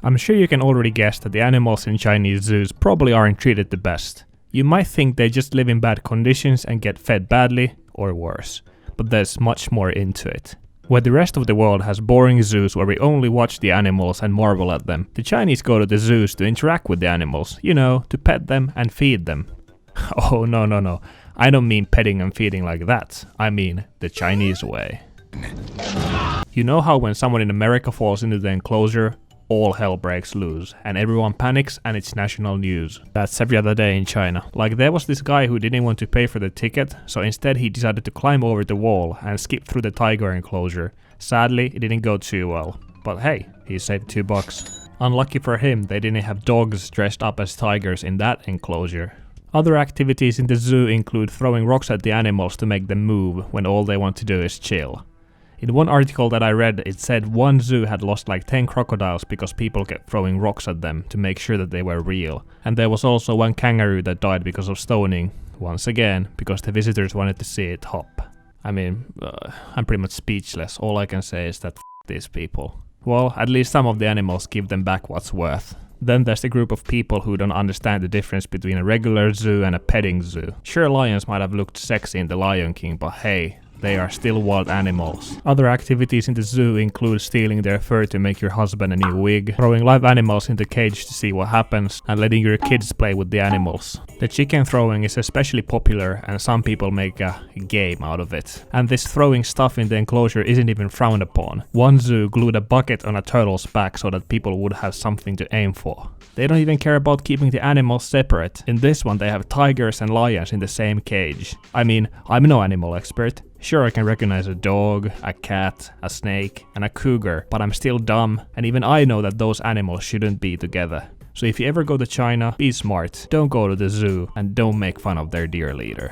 I'm sure you can already guess that the animals in Chinese zoos probably aren't treated the best. You might think they just live in bad conditions and get fed badly, or worse. But there's much more into it. Where the rest of the world has boring zoos where we only watch the animals and marvel at them, the Chinese go to the zoos to interact with the animals, you know, to pet them and feed them. Oh no, I don't mean petting and feeding like that, I mean the Chinese way. You know how when someone in America falls into the enclosure, all hell breaks loose, and everyone panics and it's national news. That's every other day in China. Like there was this guy who didn't want to pay for the ticket, so instead he decided to climb over the wall and skip through the tiger enclosure. Sadly, it didn't go too well. But hey, he saved $2. Unlucky for him, they didn't have dogs dressed up as tigers in that enclosure. Other activities in the zoo include throwing rocks at the animals to make them move when all they want to do is chill. In one article that I read, it said one zoo had lost like 10 crocodiles because people kept throwing rocks at them to make sure that they were real. And there was also one kangaroo that died because of stoning, once again, because the visitors wanted to see it hop. I mean, I'm pretty much speechless. All I can say is that these people. Well, at least some of the animals give them back what's worth. Then there's the group of people who don't understand the difference between a regular zoo and a petting zoo. Sure, lions might have looked sexy in The Lion King, but hey, they are still wild animals. Other activities in the zoo include stealing their fur to make your husband a new wig, throwing live animals in the cage to see what happens, and letting your kids play with the animals. The chicken throwing is especially popular and some people make a game out of it. And this throwing stuff in the enclosure isn't even frowned upon. One zoo glued a bucket on a turtle's back so that people would have something to aim for. They don't even care about keeping the animals separate. In this one they have tigers and lions in the same cage. I mean, I'm no animal expert. Sure, I can recognize a dog, a cat, a snake, and a cougar, but I'm still dumb, and even I know that those animals shouldn't be together. So if you ever go to China, be smart, don't go to the zoo, and don't make fun of their deer leader.